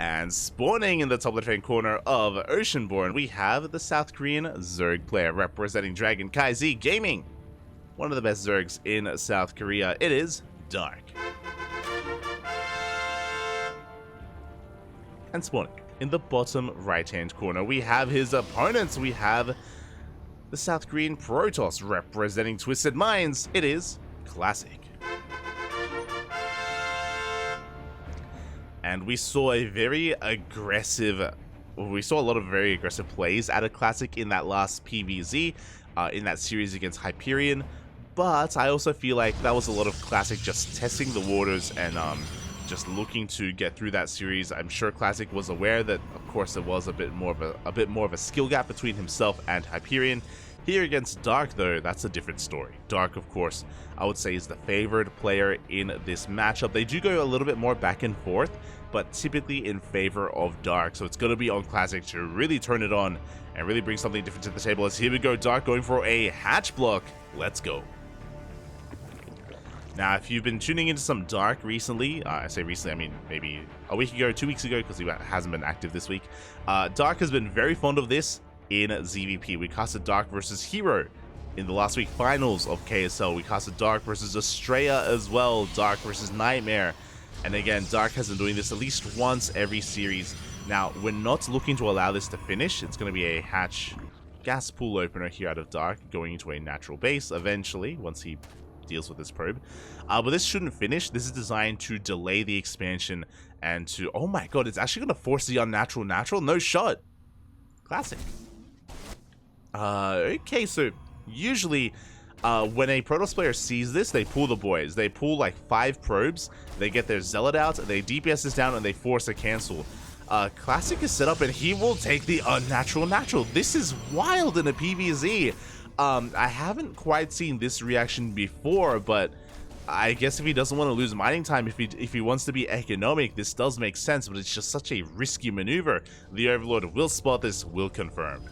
And spawning in the top left-hand corner of Oceanborn, we have the South Korean Zerg player representing CranKy Z Gaming. One of the best Zergs in South Korea. It is Dark. And spawning in the bottom right-hand corner, we have his opponents. We have the South Korean Protoss representing Twisted Minds. It is Classic. And we saw a very aggressive, we saw a lot of very aggressive plays at a Classic in that last PvZ, in that series against Hyperion. But I also feel like that was a lot of Classic just testing the waters and just looking to get through that series. I'm sure Classic was aware that, of course, there was a bit more of a skill gap between himself and Hyperion. Here against Dark, though, that's a different story. Dark, of course, I would say is the favored player in this matchup. They do go a little bit more back and forth, but typically in favor of Dark. So it's going to be on Classic to really turn it on and really bring something different to the table. As here we go, Dark going for a hatch block. Let's go. Now, if you've been tuning into some Dark recently, I say recently, I mean maybe a week ago, 2 weeks ago, because he hasn't been active this week. Dark has been very fond of this in ZvP. We casted Dark versus Hero in the last week finals of KSL. We casted Dark versus Estrella as well, Dark versus Nightmare. And again, Dark has been doing this at least once every series. Now, we're not looking to allow this to finish. It's going to be a hatch gas pool opener here out of Dark, going into a natural base eventually, once he deals with this probe. But this shouldn't finish. This is designed to delay the expansion and to... Oh my god, it's actually going to force the unnatural natural? No shot. Classic. Okay, so usually when a Protoss player sees this, they pull the boys. They pull like 5 probes, they get their Zealot out, they DPS this down, and they force a cancel. Classic is set up, and he will take the unnatural natural. This is wild in a PvZ. I haven't quite seen this reaction before, but I guess if he doesn't want to lose mining time, if he wants to be economic, this does make sense, but it's just such a risky maneuver. The Overlord will spot this, will confirm.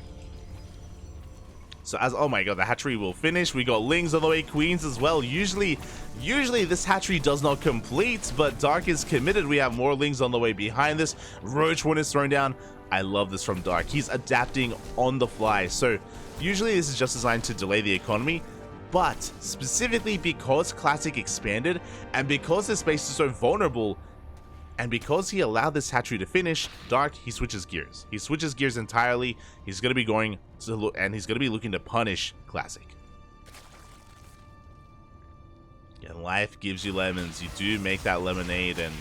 So as, oh my god, the hatchery will finish. We got Lings on the way, Queens as well. Usually this hatchery does not complete, but Dark is committed. We have more Lings on the way behind this. Roach one is thrown down. I love this from Dark. He's adapting on the fly. So usually this is just designed to delay the economy, but specifically because Classic expanded and because this space is so vulnerable, and because he allowed this hatchery to finish, Dark, he switches gears. He switches gears entirely. He's going to be going to look, and he's going to be looking to punish Classic. And life gives you lemons. You do make that lemonade, and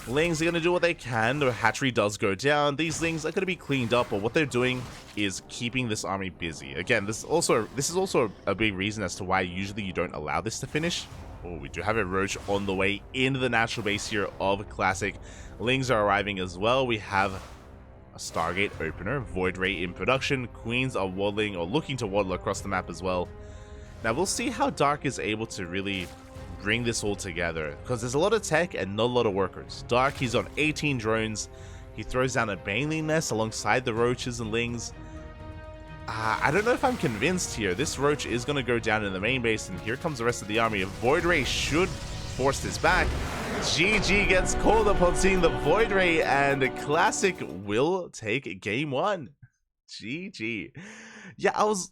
Lings are going to do what they can. The hatchery does go down. These Lings are going to be cleaned up, but what they're doing is keeping this army busy. Again, this is also a big reason as to why usually you don't allow this to finish. Oh, we do have a Roach on the way into the natural base here of Classic. Lings are arriving as well. We have a Stargate opener, Void Ray in production. Queens are waddling or looking to waddle across the map as well. Now we'll see how Dark is able to really bring this all together, because there's a lot of tech and not a lot of workers. Dark, he's on 18 drones. He throws down a Baneling nest alongside the Roaches and Lings. I don't know if I'm convinced here. This Roach is going to go down in the main base, and here comes the rest of the army. Void Ray should force this back. GG gets called upon seeing the Void Ray, and Classic will take game 1. GG. Yeah, I was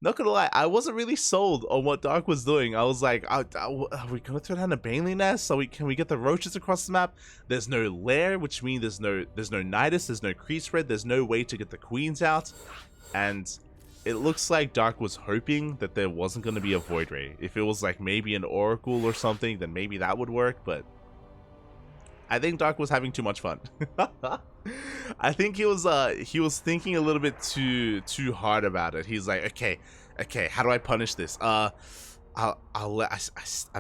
not gonna lie, I wasn't really sold on what Dark was doing. I was like, are we gonna throw down a Baneling nest? Can we get the Roaches across the map? There's no lair, which means there's no Nidus, there's no creep spread, there's no way to get the Queens out. And it looks like Dark was hoping that there wasn't going to be a Void Ray. If it was like maybe an Oracle or something, then maybe that would work, but I think Dark was having too much fun. I think he was thinking a little bit too hard about it. He's like, okay, how do I punish this? I'm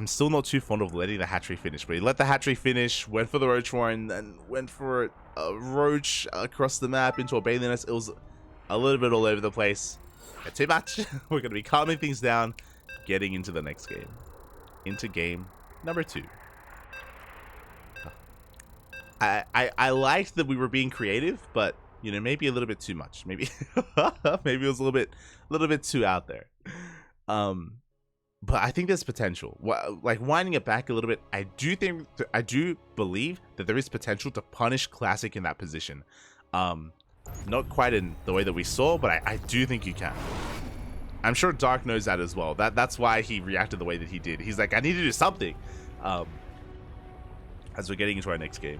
still not too fond of letting the hatchery finish, but he let the hatchery finish, went for the Roach Warren, and went for a Roach across the map into a Baneling nest. It was a little bit all over the place. Too much. We're going to be calming things down, getting into the next game. Into game number 2. I liked that we were being creative, but you know, maybe a little bit too much. Maybe maybe it was a little bit too out there. but I think there's potential. Like winding it back a little bit, I do believe that there is potential to punish Classic in that position. Not quite in the way that we saw, but I do think you can. I'm sure Dark knows that as well. That's why he reacted the way that he did. He's like, I need to do something. As we're getting into our next game.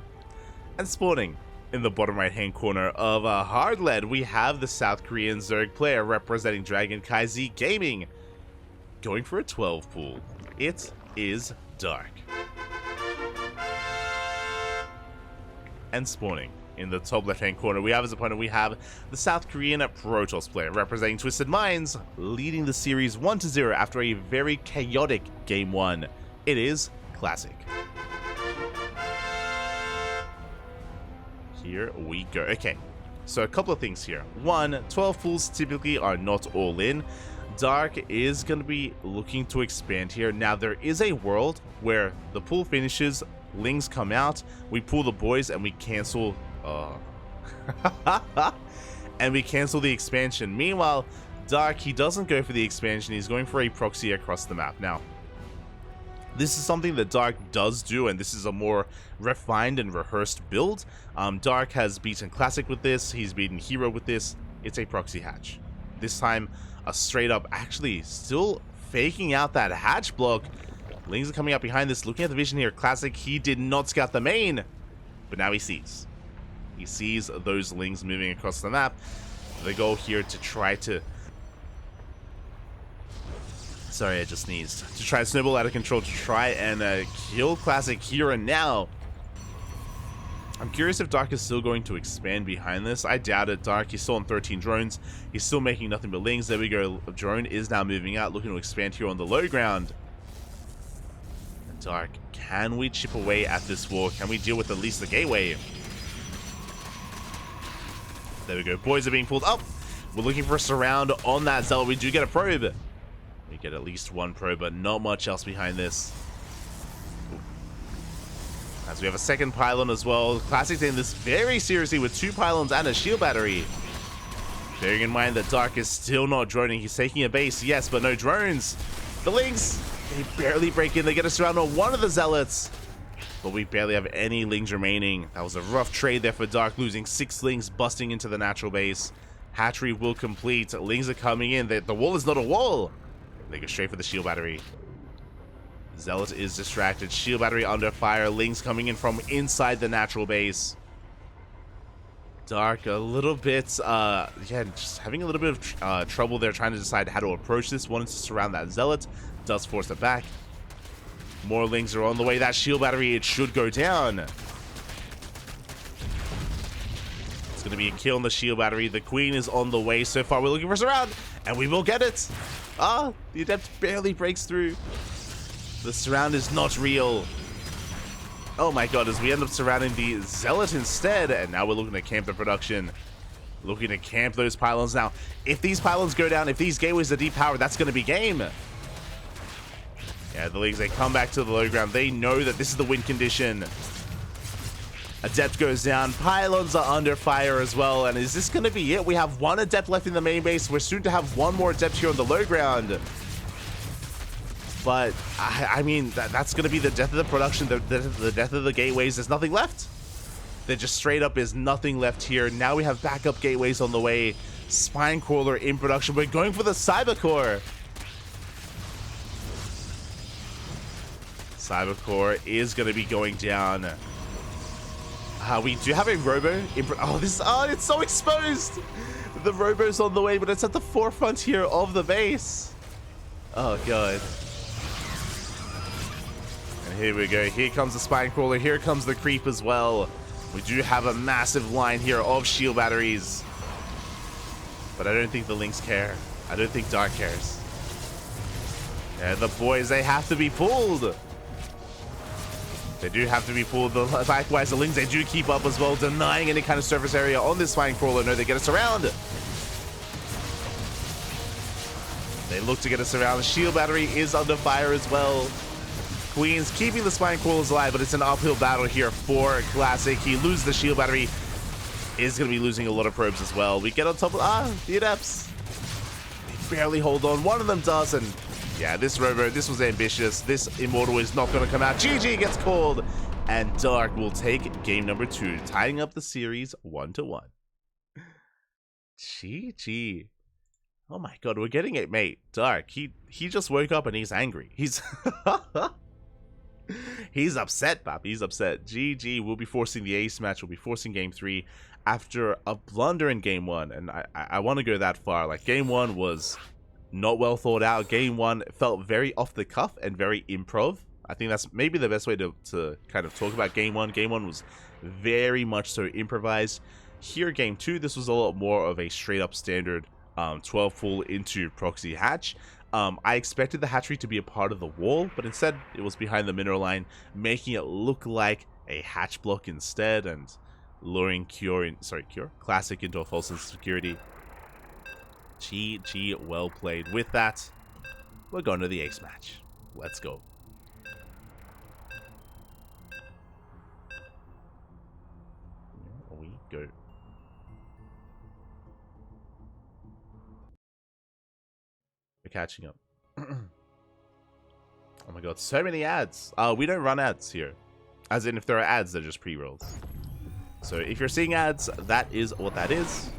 And spawning in the bottom right hand corner of Hard Lead, we have the South Korean Zerg player representing CranKy Z Gaming, going for a 12 pool. It is Dark. And spawning in the top left hand corner, we have as opponent, we have the South Korean Protoss player representing Twisted Minds, leading the series 1-0 after a very chaotic game 1. It is Classic. Here we go. Okay, so a couple of things here. One, 12 pools typically are not all in. Dark is going to be looking to expand here. Now, there is a world where the pool finishes, Lings come out, we pull the boys, and we cancel... and we cancel the expansion. Meanwhile, Dark, he doesn't go for the expansion. He's going for a proxy across the map. Now, this is something that Dark does do, and this is a more refined and rehearsed build. Dark has beaten Classic with this. He's beaten Hero with this. It's a proxy hatch. This time, a straight up, actually, still faking out that hatch block. Lings are coming up behind this, looking at the vision here. Classic, he did not scout the main, but now he sees. He sees those Lings moving across the map. The goal here to try to... Sorry, I just sneezed. To try to snowball out of control, to try and kill Classic here and now. I'm curious if Dark is still going to expand behind this. I doubt it. Dark, he's still on 13 drones. He's still making nothing but Lings. There we go. Drone is now moving out, looking to expand here on the low ground. And Dark, can we chip away at this wall? Can we deal with at least the gateway? There we go. Boys are being pulled up. We're looking for a surround on that Zealot. We do get a probe. We get at least one probe, but not much else behind this. As we have a second pylon as well. Classic taking this very seriously with 2 pylons and a shield battery. Bearing in mind that Dark is still not droning. He's taking a base, yes, but no drones. The Lings, they barely break in. They get a surround on one of the Zealots. But we barely have any Lings remaining. That was a rough trade there for Dark, losing 6 Lings, busting into the natural base. Hatchery will complete. Lings are coming in. The wall is not a wall. They go straight for the shield battery. Zealot is distracted. Shield battery under fire. Lings coming in from inside the natural base. Dark a little bit, yeah, just having a little bit of trouble there trying to decide how to approach this. Wanted to surround that Zealot. Does force it back. More Lings are on the way. That shield battery, it should go down. It's going to be a kill on the shield battery. The Queen is on the way so far. We're looking for a surround, and we will get it. The Adept barely breaks through. The surround is not real. Oh my god, as we end up surrounding the Zealot instead, and now we're looking to camp the production. Looking to camp those pylons. Now, if these pylons go down, if these gateways are depowered, that's going to be game. Yeah, the Leagues, they come back to the low ground. They know that this is the win condition. Adept goes down. Pylons are under fire as well. And is this going to be it? We have 1 Adept left in the main base. We're soon to have 1 more Adept here on the low ground. But, I mean, that's going to be the death of the production, the death of the gateways. There's nothing left. There just straight up is nothing left here. Now we have backup gateways on the way. Spine Crawler in production. We're going for the Cyber Core. Cyber Core is going to be going down. We do have a Robo. It's so exposed. The Robo's on the way, but it's at the forefront here of the base. Oh, God. And here we go. Here comes the Spine Crawler. Here comes the Creep as well. We do have a massive line here of shield batteries. But I don't think the Lynx care. I don't think Dark cares. Yeah, the boys, they have to be pulled. They do have to be pulled. Likewise, the Lynx, they do keep up as well, denying any kind of surface area on this Spine Crawler. No, they get us around. They look to get us around. The shield battery is under fire as well. Queen's keeping the Spine Crawlers alive, but it's an uphill battle here for Classic. He loses the shield battery. Is going to be losing a lot of probes as well. We get on top of... the Adepts. They barely hold on. One of them does, and Yeah, this Robo, this was ambitious. This Immortal is not going to come out. GG gets called. And Dark will take game number 2, tying up the series 1-1. GG. Oh my god, we're getting it, mate. Dark, he just woke up and he's angry. He's he's upset, Pap. He's upset. GG, we'll be forcing the ace match. We'll be forcing game 3 after a blunder in game 1. And I want to go that far. Like, game 1 was not well thought out. Game 1 felt very off the cuff and very improv. I think that's maybe the best way to kind of talk about game 1. Game 1 was very much so improvised. Here, game 2, this was a lot more of a straight up standard 12 pull into proxy hatch. I expected the hatchery to be a part of the wall, but instead it was behind the mineral line, making it look like a hatch block instead, and luring Classic into a false sense of security. GG, well played. With that, we're going to the ace match. Let's go. Here we go. We're catching up. Oh my god, so many ads. We don't run ads here. As in, if there are ads, they're just pre-rolls. So if you're seeing ads, that is what that is.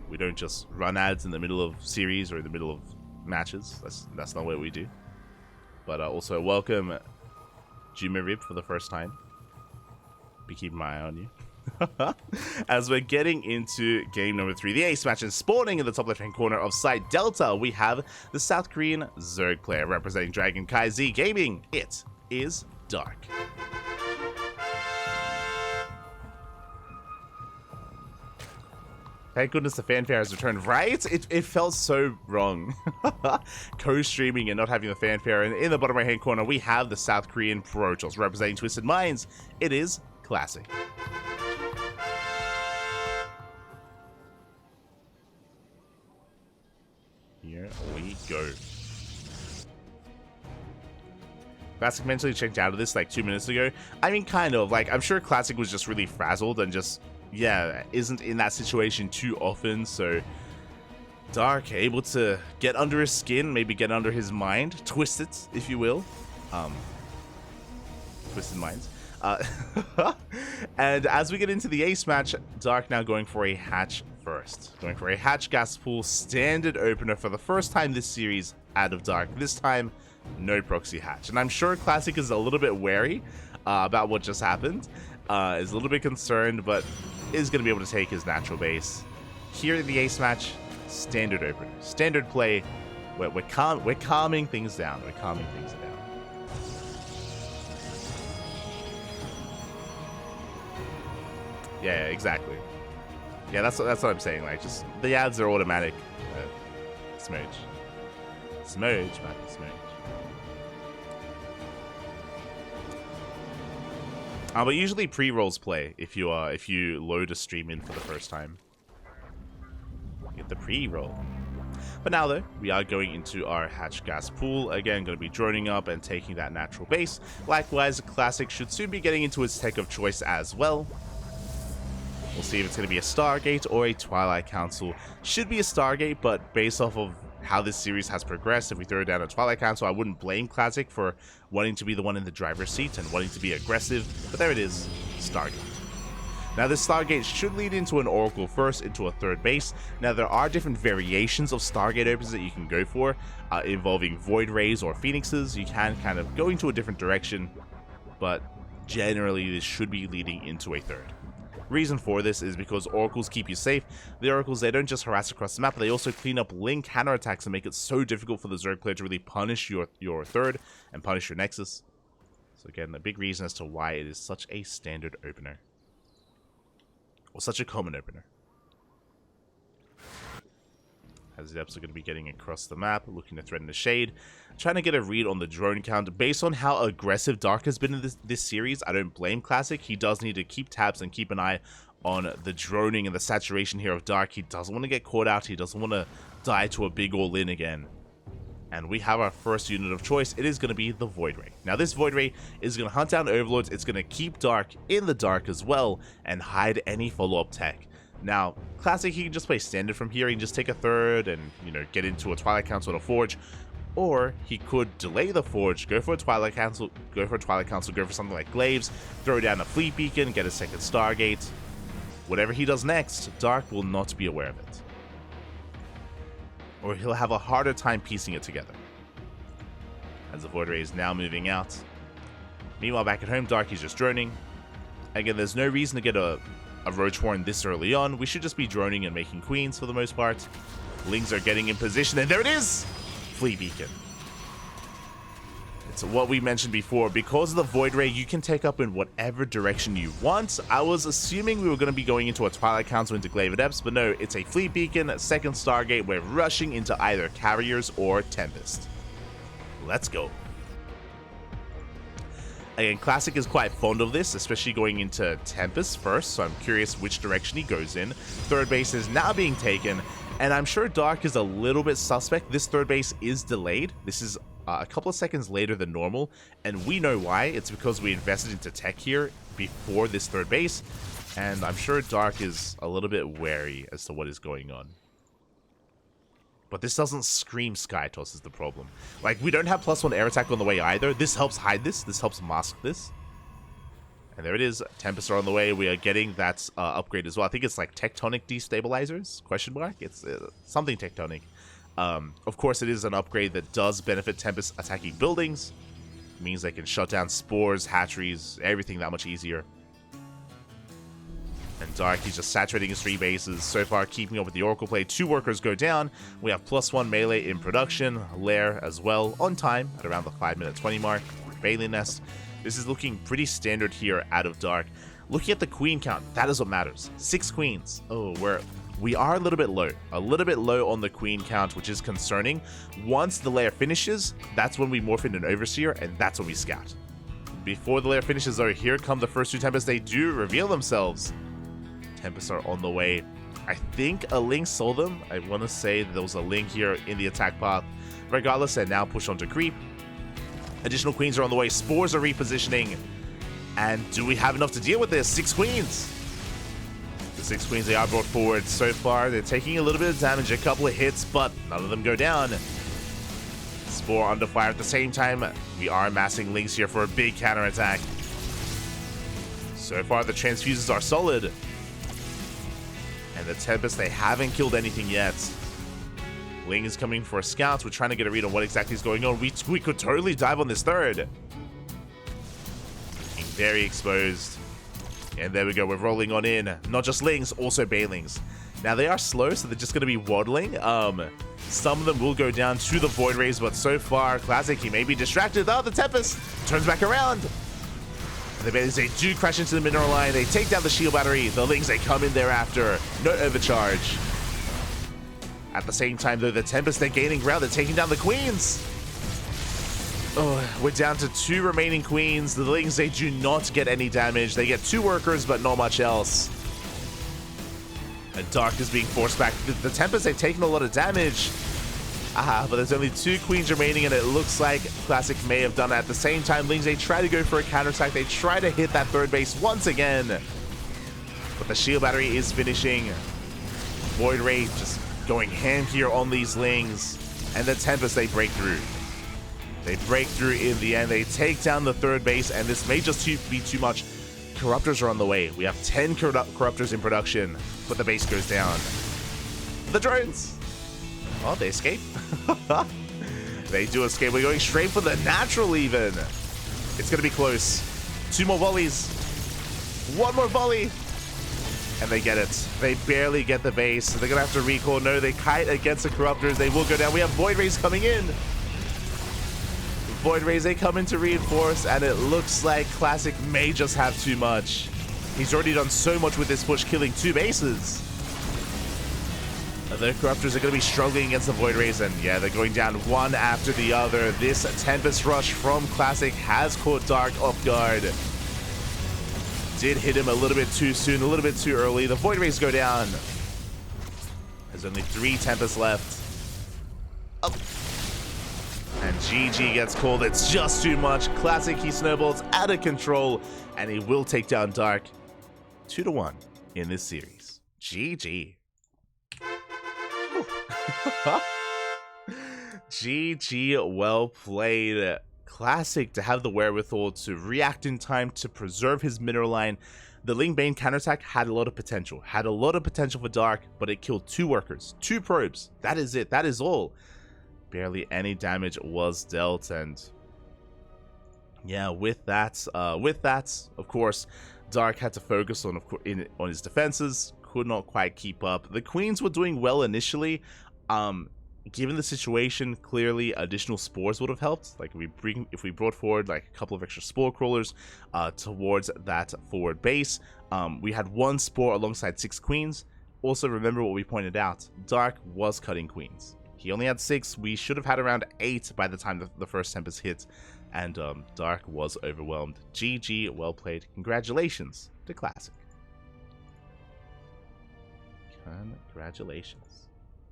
We don't just run ads in the middle of series or in the middle of matches. That's not what we do. But also, welcome Jumerib for the first time. Be keeping my eye on you. As we're getting into game number 3, the ace match, and spawning in the top left-hand corner of side Delta, we have the South Korean Zerg player representing CranKy Z Gaming. It is Dark. Thank goodness the fanfare has returned, right? It felt so wrong. Co-streaming and not having the fanfare. And in the bottom right-hand corner, we have the South Korean Protoss representing Twisted Minds. It is Classic. Here we go. Classic mentally checked out of this like 2 minutes ago. I mean, kind of. Like, I'm sure Classic was just really frazzled and just, yeah, isn't in that situation too often. So Dark able to get under his skin, maybe get under his mind, twist it, if you will. Twisted Minds. And as we get into the ace match, Dark now going for a hatch first. Going for a hatch gas pool standard opener for the first time this series out of Dark. This time, no proxy hatch. And I'm sure Classic is a little bit wary about what just happened. Is a little bit concerned, but is going to be able to take his natural base. Here in the ace match, standard opener. Standard play. We're calming things down. We're calming things down. Yeah, exactly. Yeah, that's what I'm saying. Like, just the ads are automatic. Smooch, man, smooch. But usually pre-rolls play if you load a stream in for the first time. Get the pre-roll. But now though, we are going into our hatch gas pool. Again, going to be droning up and taking that natural base. Likewise, Classic should soon be getting into his tech of choice as well. We'll see if it's going to be a Stargate or a Twilight Council. Should be a Stargate, but based off of how this series has progressed, if we throw down a Twilight Council, I wouldn't blame Classic for wanting to be the one in the driver's seat and wanting to be aggressive. But there it is, Stargate. Now this Stargate should lead into an Oracle first, into a third base. Now there are different variations of Stargate opens that you can go for, involving Void Rays or Phoenixes. You can kind of go into a different direction, but generally this should be leading into a third. Reason for this is because Oracles keep you safe. The Oracles, they don't just harass across the map, but they also clean up link counterattacks and make it so difficult for the Zerg player to really punish your third and punish your Nexus. So again, the big reason as to why it is such a standard opener. Or such a common opener. As the Depths are going to be getting across the map, looking to threaten the shade. Trying to get a read on the drone count. Based on how aggressive Dark has been in this series, I don't blame Classic. He does need to keep tabs and keep an eye on the droning and the saturation here of Dark. He doesn't want to get caught out. He doesn't want to die to a big all-in again. And we have our first unit of choice. It is going to be the Void Ray. Now this Void Ray is going to hunt down Overlords. It's going to keep Dark in the dark as well and hide any follow-up tech. Now, Classic, he can just play standard from here. He can just take a third and, you know, get into a Twilight Council and a Forge. Or he could delay the Forge, go for a Twilight Council, go for something like Glaives, throw down a Fleet Beacon, get a second Stargate. Whatever he does next, Dark will not be aware of it. Or he'll have a harder time piecing it together. As the Void Ray is now moving out. Meanwhile, back at home, Dark is just droning. Again, there's no reason to get a Roach Warren this early on. We should just be droning and making queens for the most part. Lings are getting in position, and there it is! Fleet Beacon. It's what we mentioned before. Because of the Void Ray, you can take up in whatever direction you want. I was assuming we were going to be going into a Twilight Council into Glaive Adepts, but no, it's a Fleet Beacon, a second Stargate. We're rushing into either Carriers or Tempest. Let's go. Again, Classic is quite fond of this, especially going into Tempest first, so I'm curious which direction he goes in. Third base is now being taken, and I'm sure Dark is a little bit suspect. This third base is delayed. This is a couple of seconds later than normal, and we know why. It's because we invested into tech here before this third base, and I'm sure Dark is a little bit wary as to what is going on. But this doesn't scream Sky Toss is the problem. Like, we don't have +1 air attack on the way either. This helps hide this. This helps mask this. And there it is. Tempest are on the way. We are getting that upgrade as well. I think it's like Tectonic Destabilizers? Question mark? It's something Tectonic. Of course, it is an upgrade that does benefit Tempest attacking buildings. It means they can shut down spores, hatcheries, everything that much easier. And Dark, he's just saturating his 3 bases. So far, keeping up with the Oracle play. 2 workers go down. We have +1 melee in production. Lair as well, on time, at around the 5-minute 20 mark. Bailey Nest. This is looking pretty standard here out of Dark. Looking at the queen count, that is what matters. 6 queens. Oh, we are a little bit low on the queen count, which is concerning. Once the lair finishes, that's when we morph into an Overseer, and that's when we scout. Before the lair finishes, though, here come the first 2 Tempests. They do reveal themselves. Tempests are on the way. I think a Link sold them. I want to say there was a Link here in the attack path. Regardless, they now push on to creep. Additional queens are on the way. Spores are repositioning. And do we have enough to deal with this? 6 queens. The 6 queens, they are brought forward. So far, they're taking a little bit of damage, a couple of hits, but none of them go down. Spore under fire at the same time. We are amassing Links here for a big counterattack. So far, the transfuses are solid. And the Tempest, they haven't killed anything yet. Ling is coming for a scout. We're trying to get a read on what exactly is going on. We could totally dive on this third. Being very exposed. And there we go. We're rolling on in. Not just Lings, also Bailings. Now, they are slow, so they're just going to be waddling. Some of them will go down to the Void Rays, but so far, Classic, he may be distracted. Oh, the Tempest turns back around. The Bailings, they do crash into the mineral line. They take down the shield battery. The Lings, they come in thereafter. No overcharge. At the same time, though, the Tempest, they're gaining ground. They're taking down the Queens. Oh, we're down to 2 remaining Queens. The Lings, they do not get any damage. They get 2 workers, but not much else. And Dark is being forced back. The Tempest, they've taken a lot of damage. But there's only 2 queens remaining, and it looks like Classic may have done it. At the same time, Lings, they try to go for a counterattack. They try to hit that third base once again. But the shield battery is finishing. Void Ray just going ham here on these Lings. And the Tempest, they break through. They break through in the end. They take down the third base, and this may just be too much. Corruptors are on the way. We have 10 Corruptors in production, but the base goes down. The drones! Oh, they escape. They do escape. We're going straight for the natural even. It's going to be close. 2 more volleys. 1 more volley. And they get it. They barely get the base. They're going to have to recall. No, they kite against the Corruptors. They will go down. We have Void Rays coming in. Void Rays, they come in to reinforce, and it looks like Classic may just have too much. He's already done so much with this push, killing 2 bases. The Corruptors are going to be struggling against the Void Rays, and yeah, they're going down one after the other. This Tempest Rush from Classic has caught Dark off guard. Did hit him a little bit too soon, a little bit too early. The Void Rays go down. There's only 3 Tempests left. Oh. And GG gets called. It's just too much. Classic, he snowballs out of control, and he will take down Dark 2-1 in this series. GG. GG, well played. Classic to have the wherewithal to react in time to preserve his mineral line. The Ling Bane counterattack had a lot of potential. Had a lot of potential for Dark, but it killed 2 workers, 2 probes. That is it. That is all. Barely any damage was dealt, and yeah, with that, of course, Dark had to focus on his defenses. Could not quite keep up. The Queens were doing well initially. Given the situation, clearly additional spores would have helped. Like if we brought forward like a couple of extra spore crawlers towards that forward base. We had 1 spore alongside 6 queens. Also, remember what we pointed out: Dark was cutting queens. He only had 6. We should have had around 8 by the time the first Tempest hit, and Dark was overwhelmed. GG, well played. Congratulations to Classic. Congratulations.